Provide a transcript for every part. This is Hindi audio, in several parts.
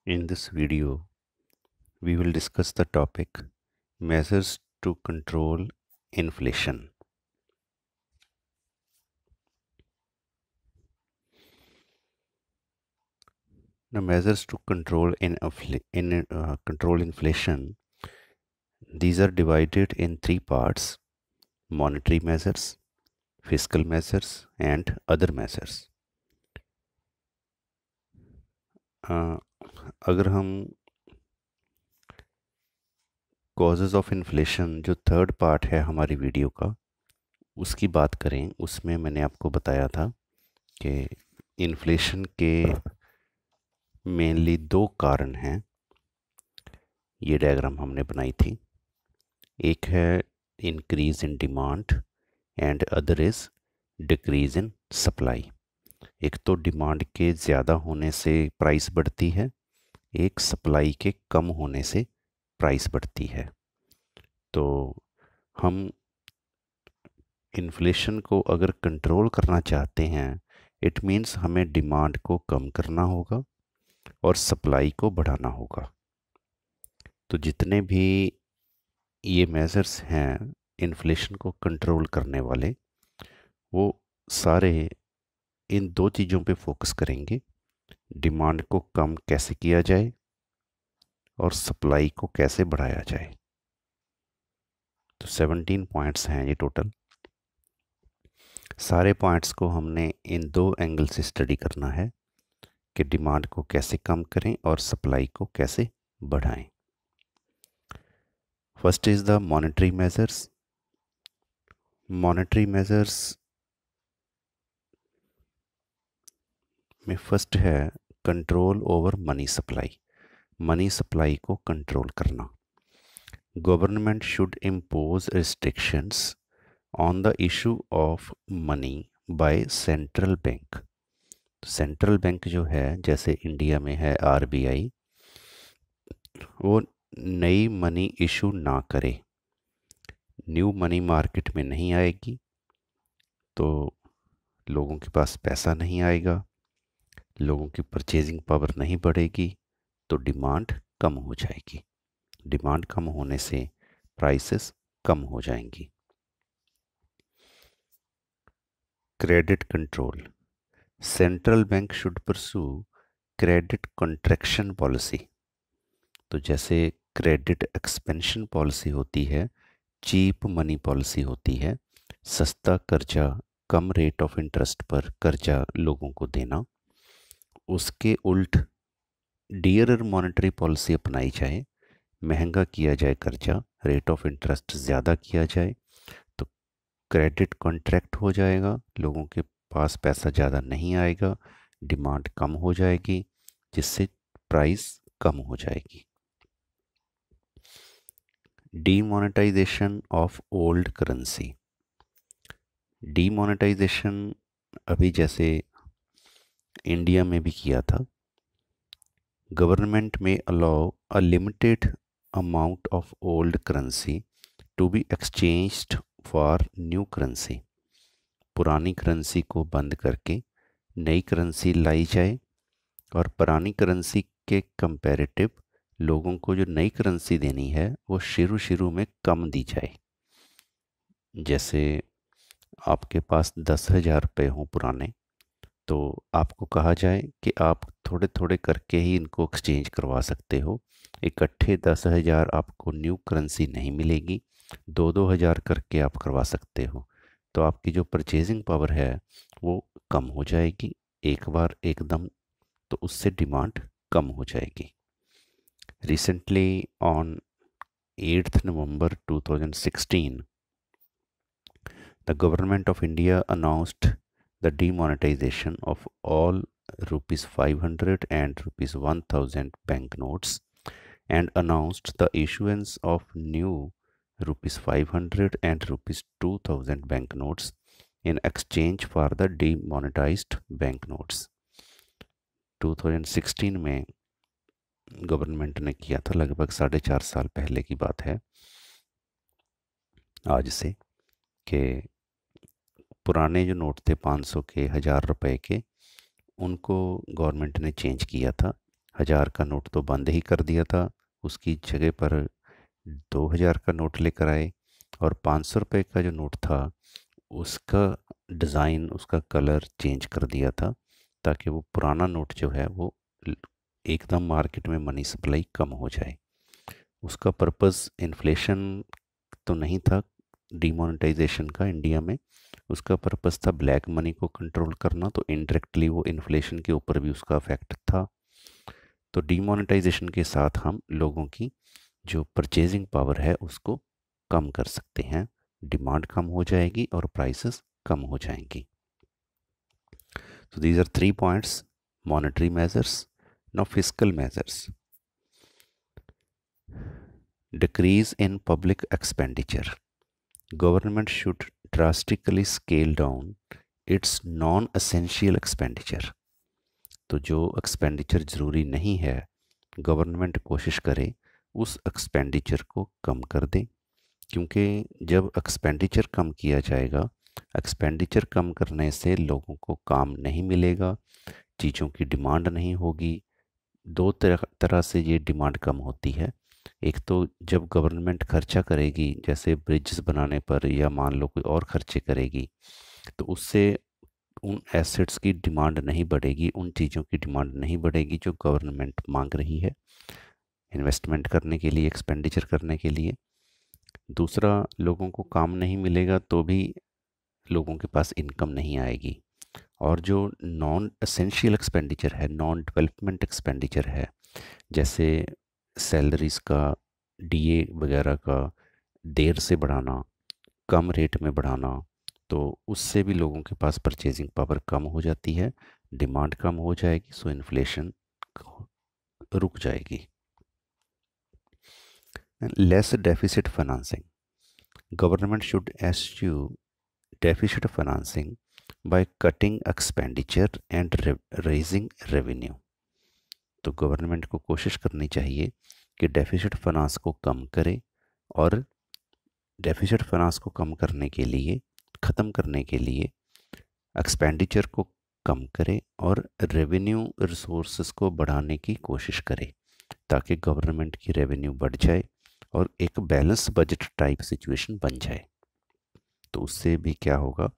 In this video, we will discuss the topic measures to control inflation. The measures to control inflation. These are divided in three parts: monetary measures, fiscal measures, and other measures. अगर हम कॉजेज ऑफ इन्फ्लेशन जो थर्ड पार्ट है हमारी वीडियो का उसकी बात करें, उसमें मैंने आपको बताया था कि इन्फ्लेशन के मेनली दो कारण हैं। ये डायग्राम हमने बनाई थी। एक है increase in demand and other is decrease in supply. एक तो डिमांड के ज़्यादा होने से प्राइस बढ़ती है, एक सप्लाई के कम होने से प्राइस बढ़ती है। तो हम इन्फ्लेशन को अगर कंट्रोल करना चाहते हैं, इट मीन्स हमें डिमांड को कम करना होगा और सप्लाई को बढ़ाना होगा। तो जितने भी ये मेजर्स हैं इन्फ्लेशन को कंट्रोल करने वाले, वो सारे इन दो चीज़ों पे फोकस करेंगे: डिमांड को कम कैसे किया जाए और सप्लाई को कैसे बढ़ाया जाए। तो 17 पॉइंट्स हैं ये टोटल। सारे पॉइंट्स को हमने इन दो एंगल से स्टडी करना है कि डिमांड को कैसे कम करें और सप्लाई को कैसे बढ़ाएं। First is the monetary measures. Monetary measures में फर्स्ट है control over money supply. Money supply को कंट्रोल करना। Government should impose restrictions on the issue of money by central bank. Central bank जो है, जैसे इंडिया में है आरबीआई, वो नई मनी इशू ना करे, न्यू मनी मार्केट में नहीं आएगी तो लोगों के पास पैसा नहीं आएगा, लोगों की परचेजिंग पावर नहीं बढ़ेगी, तो डिमांड कम हो जाएगी। डिमांड कम होने से प्राइसेस कम हो जाएंगी। Credit control. Central bank should pursue credit contraction policy. तो जैसे क्रेडिट एक्सपेंशन पॉलिसी होती है, चीप मनी पॉलिसी होती है, सस्ता कर्जा, कम रेट ऑफ इंटरेस्ट पर कर्जा लोगों को देना, उसके उल्ट डियरर मॉनेटरी पॉलिसी अपनाई जाए, महंगा किया जाए कर्जा, रेट ऑफ इंटरेस्ट ज़्यादा किया जाए, तो क्रेडिट कॉन्ट्रैक्ट हो जाएगा, लोगों के पास पैसा ज़्यादा नहीं आएगा, डिमांड कम हो जाएगी, जिससे प्राइस कम हो जाएगी। Demonetisation of old currency. Demonetisation अभी जैसे इंडिया में भी किया था। गवर्नमेंट में allow a limited amount of old currency to be exchanged for new currency. पुरानी करेंसी को बंद करके नई करेंसी लाई जाए और पुरानी करेंसी के कंपैरेटिव लोगों को जो नई करेंसी देनी है वो शुरू शुरू में कम दी जाए। जैसे आपके पास 10,000 रुपये हों पुराने, तो आपको कहा जाए कि आप थोड़े थोड़े करके ही इनको एक्सचेंज करवा सकते हो, इकट्ठे 10,000 आपको न्यू करेंसी नहीं मिलेगी, 2-2 हज़ार करके आप करवा सकते हो। तो आपकी जो परचेजिंग पावर है वो कम हो जाएगी एक बार एकदम, तो उससे डिमांड कम हो जाएगी। Recently on 8th November 2016, the government of India announced the demonetization of all rupees 500 and rupees 1000 banknotes and announced the issuance of new rupees 500 and rupees 2000 banknotes in exchange for the demonetized banknotes। 2016 में गवर्नमेंट ने किया था, लगभग 4.5 साल पहले की बात है आज से, कि पुराने जो नोट थे 500 के, 1000 रुपए के, उनको गवर्नमेंट ने चेंज किया था 1000 का नोट तो बंद ही कर दिया था, उसकी जगह पर 2000 का नोट लेकर आए, और 500 रुपये का जो नोट था उसका डिज़ाइन, उसका कलर चेंज कर दिया था, ताकि वो पुराना नोट जो है वो एकदम मार्केट में मनी सप्लाई कम हो जाए। उसका पर्पस इन्फ्लेशन तो नहीं था डीमोनेटाइजेशन का इंडिया में, उसका पर्पस था ब्लैक मनी को कंट्रोल करना, तो इनडायरेक्टली वो इन्फ्लेशन के ऊपर भी उसका इफेक्ट था। तो डीमोनेटाइजेशन के साथ हम लोगों की जो परचेजिंग पावर है उसको कम कर सकते हैं, डिमांड कम हो जाएगी और प्राइसेस कम हो जाएंगी। So these are 3 points: monetary measures. Now fiscal measures. Decrease in public expenditure. Government should drastically scale down its non-essential expenditure. तो जो एक्सपेंडिचर ज़रूरी नहीं है, गवर्नमेंट कोशिश करे उस एक्सपेंडिचर को कम कर दे, क्योंकि जब एक्सपेंडिचर कम किया जाएगा, एक्सपेंडिचर कम करने से लोगों को काम नहीं मिलेगा, चीज़ों की डिमांड नहीं होगी। दो तरह से ये डिमांड कम होती है। एक तो जब गवर्नमेंट खर्चा करेगी, जैसे ब्रिजेस बनाने पर, या मान लो कोई और खर्चे करेगी, तो उससे उन एसेट्स की डिमांड नहीं बढ़ेगी, उन चीज़ों की डिमांड नहीं बढ़ेगी जो गवर्नमेंट मांग रही है इन्वेस्टमेंट करने के लिए, एक्सपेंडिचर करने के लिए। दूसरा, लोगों को काम नहीं मिलेगा तो भी लोगों के पास इनकम नहीं आएगी। और जो नॉन एसेंशियल एक्सपेंडिचर है, नॉन डेवलपमेंट एक्सपेंडिचर है, जैसे सैलरीज का, डीए वगैरह का देर से बढ़ाना, कम रेट में बढ़ाना, तो उससे भी लोगों के पास परचेजिंग पावर कम हो जाती है, डिमांड कम हो जाएगी, सो इन्फ्लेशन रुक जाएगी। Less deficit financing. Government should eschew deficit financing by cutting expenditure and raising revenue. तो गवर्नमेंट को कोशिश करनी चाहिए कि डेफिसिट फाइनेंस को कम करे, और डेफिसिट फाइनेंस को कम करने के लिए, ख़त्म करने के लिए एक्सपेंडिचर को कम करे और रेवेन्यू रिसोर्सेज को बढ़ाने की कोशिश करे, ताकि गवर्नमेंट की रेवेन्यू बढ़ जाए और एक बैलेंस बजट टाइप सिचुएशन बन जाए। तो उससे भी क्या होगा,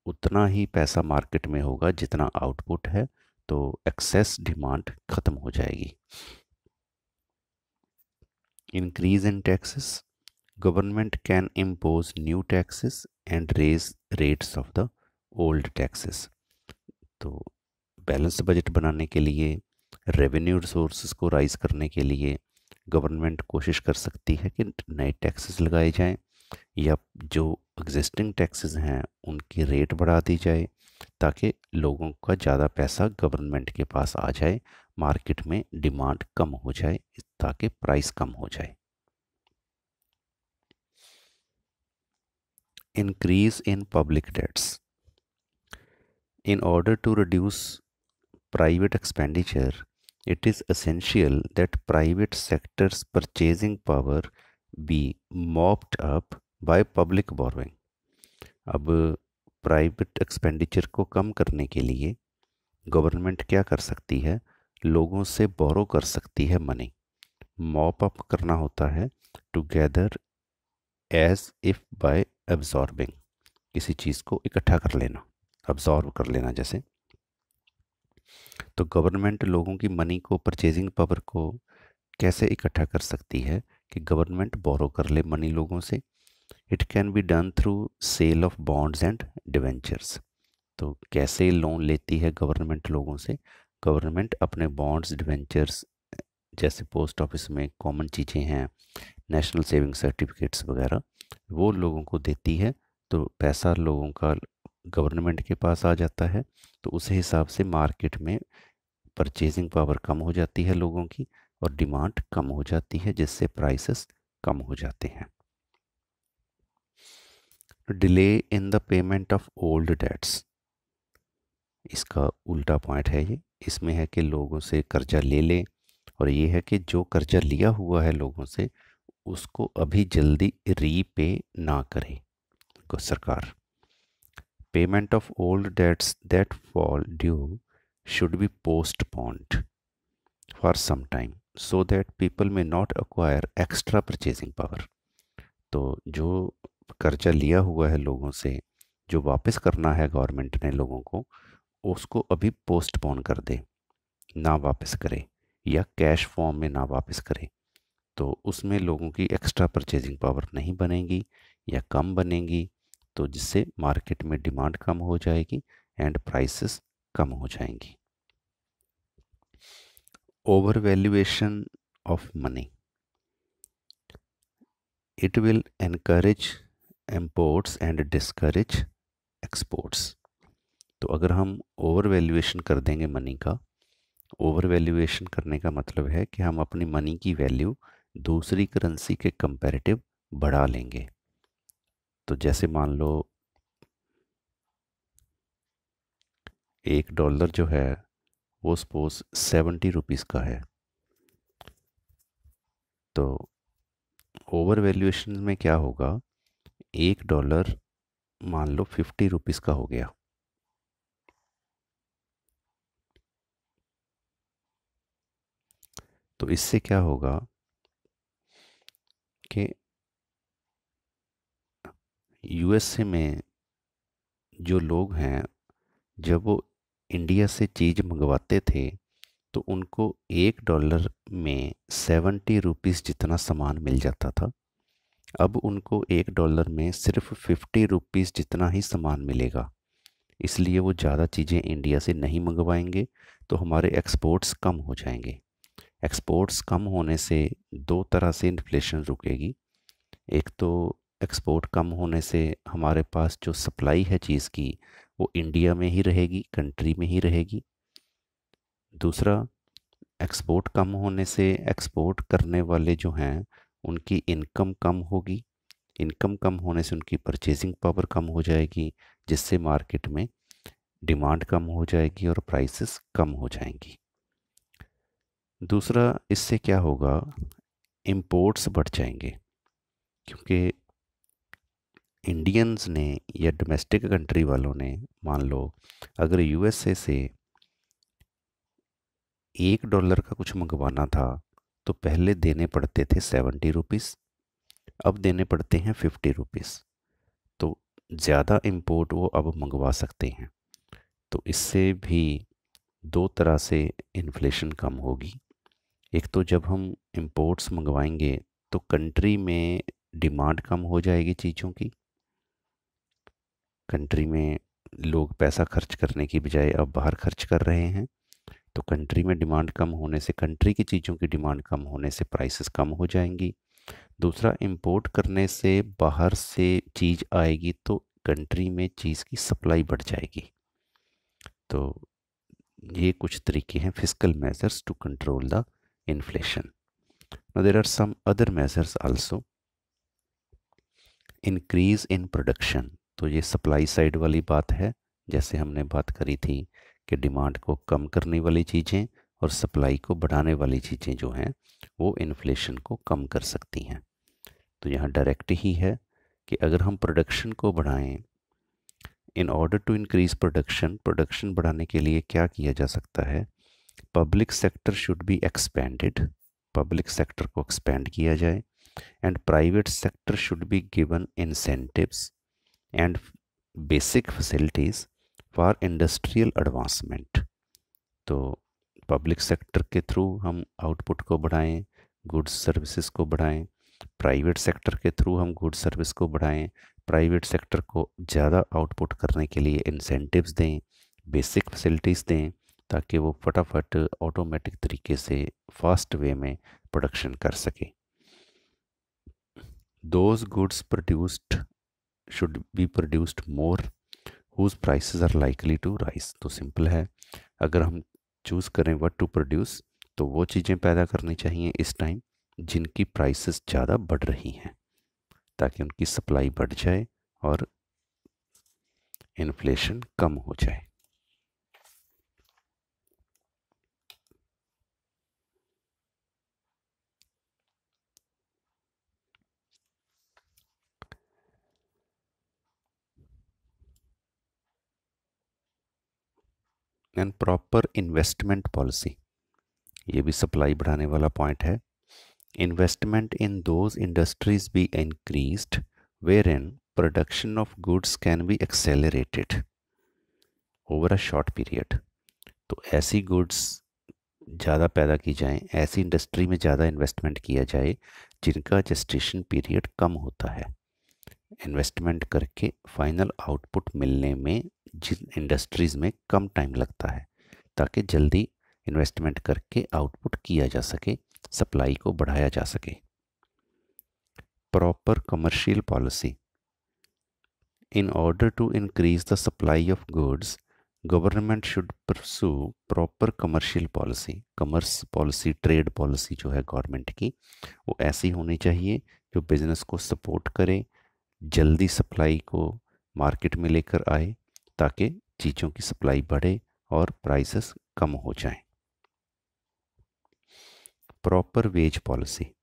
उतना ही पैसा मार्केट में होगा जितना आउटपुट है, तो एक्सेस डिमांड खत्म हो जाएगी। Increase in taxes. Government can impose new taxes and raise rates of the old taxes. तो बैलेंस बजट बनाने के लिए, रेवेन्यू रिसोर्सेज को राइज करने के लिए गवर्नमेंट कोशिश कर सकती है कि नए टैक्सेस लगाए जाएं, या जो एग्जिस्टिंग टैक्सेस हैं उनकी रेट बढ़ा दी जाए, ताकि लोगों का ज़्यादा पैसा गवर्नमेंट के पास आ जाए, मार्केट में डिमांड कम हो जाए, ताकि प्राइस कम हो जाए। Increase in public debts. In order to reduce private expenditure, it is essential that private sector's purchasing power be mopped up by public borrowing. अब प्राइवेट एक्सपेंडिचर को कम करने के लिए गवर्नमेंट क्या कर सकती है, लोगों से बोरो कर सकती है मनी। मॉप अप करना होता है to gather as if by absorbing, किसी चीज़ को इकट्ठा कर लेना, अब्जॉर्ब कर लेना जैसे। तो गवर्नमेंट लोगों की मनी को, परचेजिंग पावर को कैसे इकट्ठा कर सकती है कि गवर्नमेंट बोरो कर ले मनी लोगों से। It can be done through sale of bonds and debentures. तो कैसे लोन लेती है गवर्नमेंट लोगों से, गवर्नमेंट अपने बॉन्ड्स, डिवेंचर्स, जैसे पोस्ट ऑफिस में कॉमन चीज़ें हैं, नेशनल सेविंग सर्टिफिकेट्स वगैरह, वो लोगों को देती है, तो पैसा लोगों का गवर्नमेंट के पास आ जाता है, तो उस हिसाब से मार्केट में परचेजिंग पावर कम हो जाती है लोगों की, और डिमांड कम हो जाती है, जिससे प्राइसेस कम हो जाते हैं। Delay in the payment of old debts. इसका उल्टा पॉइंट है ये, इसमें है कि लोगों से कर्जा ले लें, और ये है कि जो कर्जा लिया हुआ है लोगों से उसको अभी जल्दी रीपे ना करे सरकार. Payment of old debts that fall due should be postponed for some time so that people में not acquire extra purchasing power. तो जो कर्जा लिया हुआ है लोगों से, जो वापस करना है गवर्नमेंट ने लोगों को, उसको अभी पोस्टपोन कर दे, ना वापस करे, या कैश फॉर्म में ना वापस करे। तो उसमें लोगों की एक्स्ट्रा परचेजिंग पावर नहीं बनेगी या कम बनेगी, तो जिससे मार्केट में डिमांड कम हो जाएगी एंड प्राइसेस कम हो जाएंगी। Over valuation of money, it will encourage imports and discourage exports. तो अगर हम ओवर वैल्यूएशन कर देंगे मनी का, ओवर वैल्यूएशन करने का मतलब है कि हम अपनी मनी की वैल्यू दूसरी करेंसी के कंपैरेटिव बढ़ा लेंगे। तो जैसे मान लो $1 जो है वो सपोज 70 रुपीज़ का है, तो ओवर वैल्यूएशन में क्या होगा, $1 मान लो 50 रुपीज़ का हो गया। तो इससे क्या होगा कि यूएसए में जो लोग हैं, जब वो इंडिया से चीज़ मंगवाते थे तो उनको $1 में 70 रुपीज़ जितना सामान मिल जाता था। अब उनको $1 में सिर्फ 50 रुपीज़ जितना ही सामान मिलेगा। इसलिए वो ज़्यादा चीज़ें इंडिया से नहीं मंगवाएंगे, तो हमारे एक्सपोर्ट्स कम हो जाएंगे। एक्सपोर्ट्स कम होने से दो तरह से इन्फ्लेशन रुकेगी। एक तो एक्सपोर्ट कम होने से हमारे पास जो सप्लाई है चीज़ की वो इंडिया में ही रहेगी, कंट्री में ही रहेगी। दूसरा, एक्सपोर्ट कम होने से एक्सपोर्ट करने वाले जो हैं उनकी इनकम कम होगी। इनकम कम होने से उनकी परचेजिंग पावर कम हो जाएगी, जिससे मार्केट में डिमांड कम हो जाएगी और प्राइसेस कम हो जाएंगी। दूसरा, इससे क्या होगा, इंपोर्ट्स बढ़ जाएंगे, क्योंकि इंडियंस ने या डोमेस्टिक कंट्री वालों ने, मान लो अगर यूएसए से $1 का कुछ मंगवाना था तो पहले देने पड़ते थे 70 रुपीज़, अब देने पड़ते हैं 50 रुपीज़। तो ज़्यादा इंपोर्ट वो अब मंगवा सकते हैं। तो इससे भी दो तरह से इन्फ्लेशन कम होगी। एक तो जब हम इंपोर्ट्स मंगवाएंगे तो कंट्री में डिमांड कम हो जाएगी चीज़ों की, कंट्री में लोग पैसा खर्च करने की बजाय अब बाहर खर्च कर रहे हैं, तो कंट्री में डिमांड कम होने से, कंट्री की चीज़ों की डिमांड कम होने से प्राइसेस कम हो जाएंगी। दूसरा, इंपोर्ट करने से बाहर से चीज़ आएगी तो कंट्री में चीज़ की सप्लाई बढ़ जाएगी। तो ये कुछ तरीके हैं fiscal measures to control the inflation. Now there are some other measures also. Increase in production, तो ये सप्लाई साइड वाली बात है। जैसे हमने बात करी थी कि डिमांड को कम करने वाली चीज़ें और सप्लाई को बढ़ाने वाली चीज़ें जो हैं वो इन्फ्लेशन को कम कर सकती हैं। तो यहाँ डायरेक्ट ही है कि अगर हम प्रोडक्शन को बढ़ाएं, in order to increase production, production बढ़ाने के लिए क्या किया जा सकता है, public sector should be expanded, public sector को एक्सपेंड किया जाए, and private sector should be given incentives and basic facilities for industrial advancement। तो पब्लिक सेक्टर के थ्रू हम आउटपुट को बढ़ाएं, गुड्स सर्विसेज को बढ़ाएं, प्राइवेट सेक्टर के थ्रू हम गुड्स सर्विस को बढ़ाएं, प्राइवेट सेक्टर को ज़्यादा आउटपुट करने के लिए इंसेंटिव्स दें, बेसिक फैसिलिटीज़ दें, ताकि वो फटाफट ऑटोमेटिक तरीके से फास्ट वे में प्रोडक्शन कर सके। Those goods produced should be produced more whose prices are likely to rise। तो सिंपल है, अगर हम चूज़ करें व्हाट टू प्रोड्यूस, तो वो चीज़ें पैदा करनी चाहिए इस टाइम जिनकी प्राइसेस ज़्यादा बढ़ रही हैं, ताकि उनकी सप्लाई बढ़ जाए और इन्फ्लेशन कम हो जाए। एंड प्रॉपर इन्वेस्टमेंट पॉलिसी, ये भी सप्लाई बढ़ाने वाला पॉइंट है। Investment in those industries be increased where in production of goods can be accelerated over a short period. तो ऐसी गुड्स ज़्यादा पैदा की जाएं, ऐसी इंडस्ट्री में ज़्यादा इन्वेस्टमेंट किया जाए जिनका जेस्टेशन पीरियड कम होता है। इन्वेस्टमेंट करके फाइनल आउटपुट मिलने में जिन इंडस्ट्रीज़ में कम टाइम लगता है, ताकि जल्दी इन्वेस्टमेंट करके आउटपुट किया जा सके, सप्लाई को बढ़ाया जा सके। Proper commercial policy. In order to increase the supply of goods, government should pursue proper commercial policy. Commerce policy, trade policy जो है गवर्नमेंट की, वो ऐसी होनी चाहिए जो बिजनेस को सपोर्ट करे, जल्दी सप्लाई को मार्केट में लेकर आए, ताकि चीज़ों की सप्लाई बढ़े और प्राइसेस कम हो जाएं। Proper wage policy.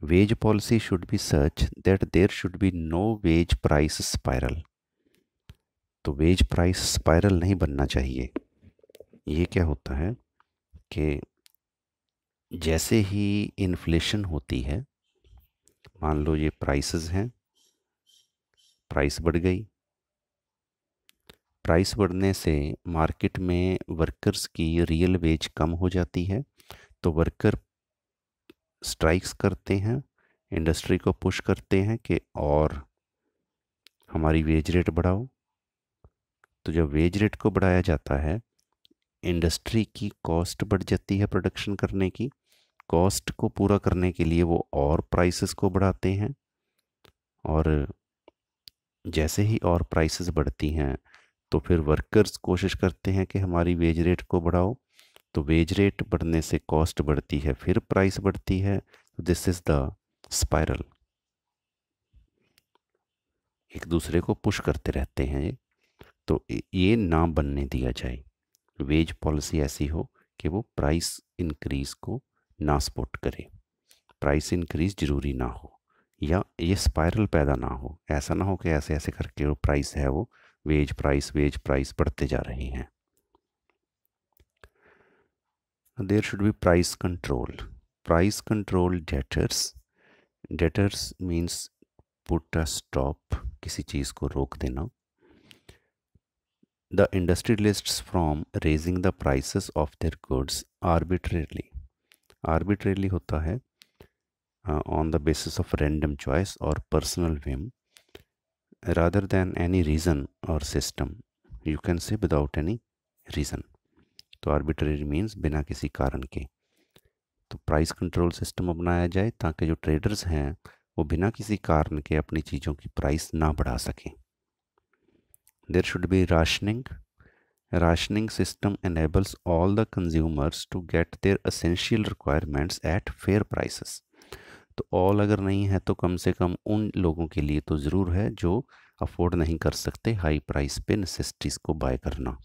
Wage policy should be such that there should be no wage price spiral. तो वेज प्राइस स्पाइरल नहीं बनना चाहिए। ये क्या होता है कि जैसे ही इन्फ्लेशन होती है, मान लो ये प्राइसेस हैं, प्राइस बढ़ गई, प्राइस बढ़ने से मार्केट में वर्कर्स की रियल वेज कम हो जाती है, तो वर्कर स्ट्राइक्स करते हैं, इंडस्ट्री को पुश करते हैं कि और हमारी वेज रेट बढ़ाओ। तो जब वेज रेट को बढ़ाया जाता है, इंडस्ट्री की कॉस्ट बढ़ जाती है प्रोडक्शन करने की। कॉस्ट को पूरा करने के लिए वो और प्राइसेस को बढ़ाते हैं, और जैसे ही और प्राइसेस बढ़ती हैं तो फिर वर्कर्स कोशिश करते हैं कि हमारी वेज रेट को बढ़ाओ। तो वेज रेट बढ़ने से कॉस्ट बढ़ती है, फिर प्राइस बढ़ती है। This is the spiral. एक दूसरे को पुश करते रहते हैं ये। तो ये ना बनने दिया जाए। वेज पॉलिसी ऐसी हो कि वो प्राइस इंक्रीज को ना सपोर्ट करे, प्राइस इंक्रीज जरूरी ना हो, या ये स्पाइरल पैदा ना हो। ऐसा ना हो कि ऐसे ऐसे करके वो प्राइस है वो वेज प्राइस बढ़ते जा रहे हैं। There should be price control. Price control deters means put a stop, किसी चीज़ को रोक देना। The industrialists from raising the prices of their goods arbitrarily. Arbitrarily होता है on the basis of random choice or personal whim, rather than any reason or system. You can say without any reason. तो arbitrary means बिना किसी कारण के। तो प्राइस कंट्रोल सिस्टम अपनाया जाए ताकि जो ट्रेडर्स हैं वो बिना किसी कारण के अपनी चीज़ों की प्राइस ना बढ़ा सकें। There should be rationing. Rationing system enables all the consumers to get their essential requirements at fair prices. तो ऑल अगर नहीं है तो कम से कम उन लोगों के लिए तो ज़रूर है जो अफोर्ड नहीं कर सकते हाई प्राइस पे नेसेसिटीज़ को बाय करना।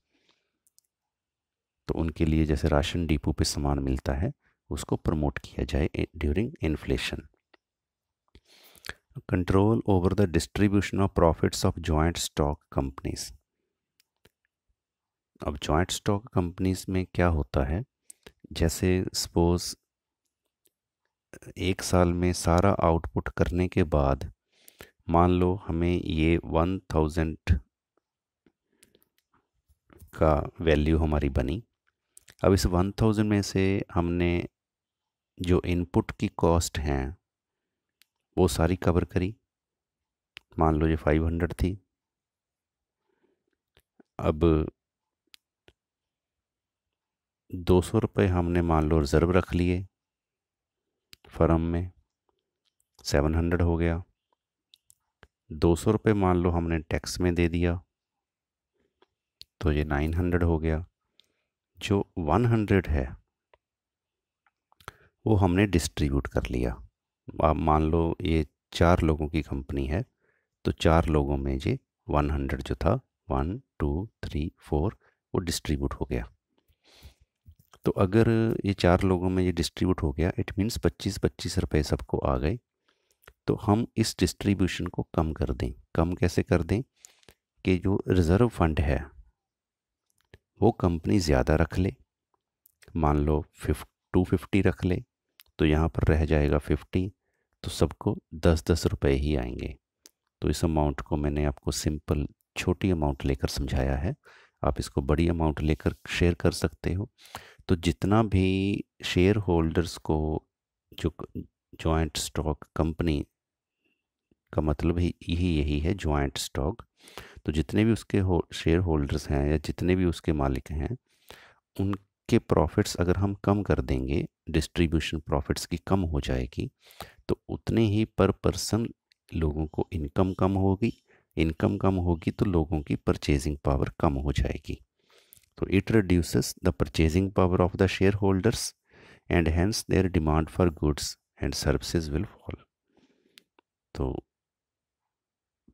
तो उनके लिए जैसे राशन डिपो पे सामान मिलता है, उसको प्रमोट किया जाए during inflation. Control over the distribution of profits of joint stock companies. अब जॉइंट स्टॉक कंपनीज में क्या होता है, जैसे सपोज एक साल में सारा आउटपुट करने के बाद मान लो हमें ये 1000 का वैल्यू हमारी बनी। अब इस 1000 में से हमने जो इनपुट की कॉस्ट हैं वो सारी कवर करी। मान लो ये 500 थी। अब 200 रुपये हमने मान लो रिज़र्व रख लिए फर्म में, 700 हो गया। 200 रुपये मान लो हमने टैक्स में दे दिया, तो ये 900 हो गया। जो 100 है वो हमने डिस्ट्रीब्यूट कर लिया। अब मान लो ये 4 लोगों की कंपनी है, तो 4 लोगों में ये 100 जो था 1 2 3 4 वो डिस्ट्रीब्यूट हो गया। तो अगर ये 4 लोगों में ये डिस्ट्रीब्यूट हो गया, इट मीन्स 25-25 रुपये सबको आ गए। तो हम इस डिस्ट्रीब्यूशन को कम कर दें। कम कैसे कर दें कि जो रिज़र्व फंड है वो कंपनी ज़्यादा रख ले। मान लो 250 रख ले तो यहाँ पर रह जाएगा 50, तो सबको 10-10 रुपये ही आएंगे। तो इस अमाउंट को मैंने आपको सिंपल छोटी अमाउंट लेकर समझाया है, आप इसको बड़ी अमाउंट लेकर शेयर कर सकते हो। तो जितना भी शेयर होल्डर्स को, जो जॉइंट स्टॉक कंपनी का मतलब ही यही है, जॉइंट स्टॉक, तो जितने भी उसके शेयर होल्डर्स हैं या जितने भी उसके मालिक हैं, उनके प्रॉफिट्स अगर हम कम कर देंगे, डिस्ट्रीब्यूशन प्रॉफिट्स की कम हो जाएगी, तो उतने ही पर पर्सन लोगों को इनकम कम होगी, इनकम कम होगी तो लोगों की परचेजिंग पावर कम हो जाएगी। तो it reduces the purchasing power of the share holders and hence their demand for goods and services will fall. तो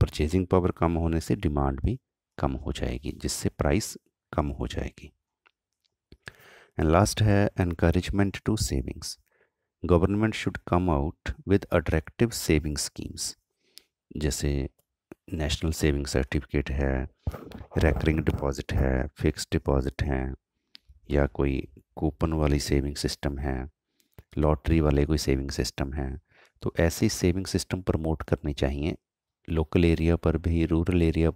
परचेजिंग पावर कम होने से डिमांड भी कम हो जाएगी, जिससे प्राइस कम हो जाएगी। एंड लास्ट है encouragement to savings. Government should come out with attractive saving schemes, जैसे नेशनल सेविंग सर्टिफिकेट है, रेकरिंग डिपॉजिट है, फिक्स्ड डिपॉजिट है, या कोई कूपन वाली सेविंग सिस्टम है, लॉटरी वाले कोई सेविंग सिस्टम है। तो ऐसे सेविंग सिस्टम प्रमोट करने चाहिए, लोकल एरिया पर भी, रूरल एरिया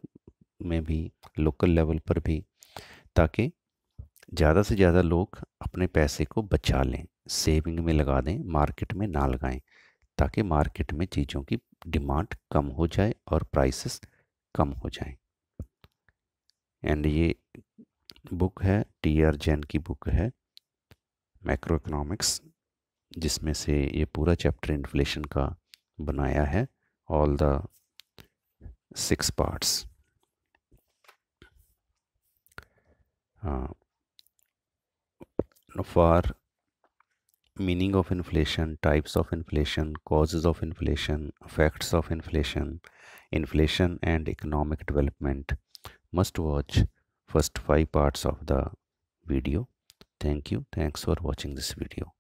में भी, लोकल लेवल पर भी, ताकि ज़्यादा से ज़्यादा लोग अपने पैसे को बचा लें, सेविंग में लगा दें, मार्केट में ना लगाएं, ताकि मार्केट में चीज़ों की डिमांड कम हो जाए और प्राइसेस कम हो जाएं। एंड ये बुक है, टी.आर. जैन की बुक है मैक्रो इकोनॉमिक्स, जिसमें से ये पूरा चैप्टर इन्फ्लेशन का बनाया है, all the 6 parts. For meaning of inflation, types of inflation, causes of inflation, effects of inflation, inflation and economic development, must watch first 5 parts of the video. Thank you. Thanks for watching this video.